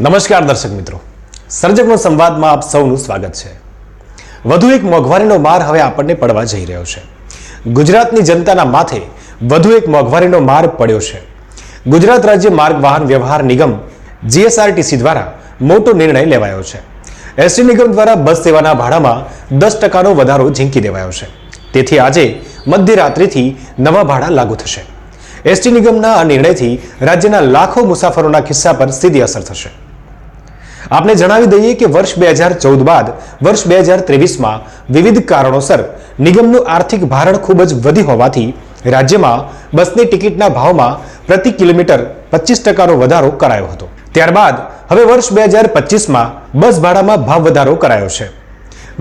નમસ્કાર દર્શક મિત્રો, સર્જકનો સંવાદમાં આપ સૌનું સ્વાગત છે। વધુ એક મોંઘવારીનો માર હવે આપણને પડવા જઈ રહ્યો છે। ગુજરાતની જનતાના માથે વધુ એક મોંઘવારીનો માર પડ્યો છે। ગુજરાત રાજ્ય માર્ગ વાહન વ્યવહાર નિગમ જીએસઆરટીસી દ્વારા મોટો નિર્ણય લેવાયો છે। એસટી નિગમ દ્વારા બસ સેવાના ભાડામાં 10% વધારો ઝીંકી દેવાયો છે। તેથી આજે મધ્યરાત્રિથી નવા ભાડા લાગુ થશે। એસટી નિગમના આ નિર્ણયથી રાજ્યના લાખો મુસાફરોના ખિસ્સા પર સીધી અસર થશે। आपने जणावी दईए कि वर्ष 2014 बाद वर्ष 2023 विविध कारणोसर निगमનું आर्थिक भारण खूब ज वधी होवाथी राज्यमां बसनी टिकिटना भावमां प्रति किलोमीटर 25% વધારો કરાયો હતો। ત્યારબાદ હવે વર્ષ 2025 માં બસ ભાડામાં ભાવ વધારો કરાયો છે।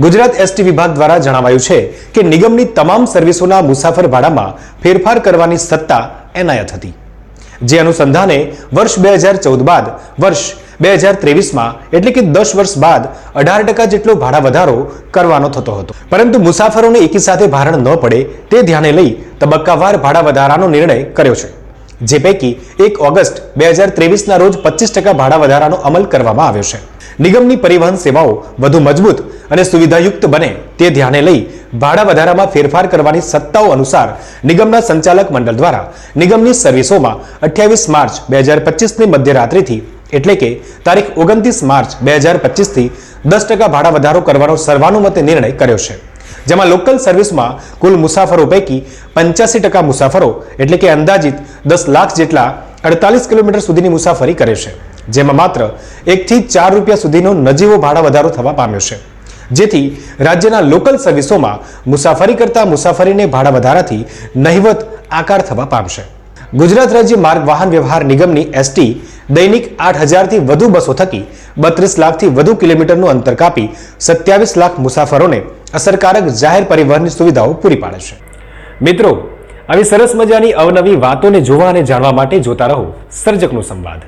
ગુજરાત એસટી વિભાગ દ્વારા જણાવાયું છે કે નિગમની તમામ સર્વિસોના મુસાફર ભાડામાં ફેરફાર કરવાની સત્તા એનાયત હતી, જે અનુસંધાને વર્ષ 2014 બાદ વર્ષ 2023 એટલે કે 10 વર્ષ બાદ 18% જેટલો ભાડા વધારો કરવાનો થતો હતો, પરંતુ મુસાફરોને એકી સાથે ભારણ ન પડે તે ધ્યાને લઈ તબક્કાવાર ભાડા વધારાનો નિર્ણય કર્યો છે, જે પૈકી 1 ઓગસ્ટ 2023 રોજ 25% ભાડા વધારાનો અમલ કરવામાં આવ્યો છે। નિગમની પરિવહન સેવાઓ વધુ મજબૂત અને સુવિધાયુક્ત બને તે ધ્યાને લઈ ભાડા વધારામાં ફેરફાર કરવાની સત્તાઓ અનુસાર નિગમના સંચાલક મંડળ દ્વારા નિગમની સર્વિસોમાં 28 માર્ચ 2025ની મધ્યરાત્રિથી એટલે કે તારીખ 29 માર્ચ 2025 થી 10% ભાડા વધારો કરવાનો સર્વાનુમતે નિર્ણય કર્યો છે, જેમાં લોકલ સર્વિસમાં કુલ મુસાફરો પૈકી 85% મુસાફરો એટલે કે અંદાજિત 10 લાખ જેટલા 48 કિલોમીટર સુધીની મુસાફરી કરે છે, જેમાં માત્ર 1 થી 4 રૂપિયા સુધીનો નજીવો ભાડા વધારો થવા પામ્યો છે, જેથી રાજ્યના લોકલ સર્વિસોમાં મુસાફરી કરતા મુસાફરીને ભાડા વધારાથી નહિવત આકાર થવા પામશે। ગુજરાત રાજ્ય માર્ગ વાહન વ્યવહાર નિગમની એસટી દૈનિક 8000 થી વધુ બસો થકી 32 લાખથી વધુ કિલોમીટરનું અંતર કાપી 27 લાખ મુસાફરોને અસરકારક જાહેર પરિવહનની સુવિધાઓ પૂરી પાડે છે। મિત્રો, આવી સરસ મજાની અવનવી વાતોને જોવા અને જાણવા માટે જોતા રહો સર્જકનો સંવાદ।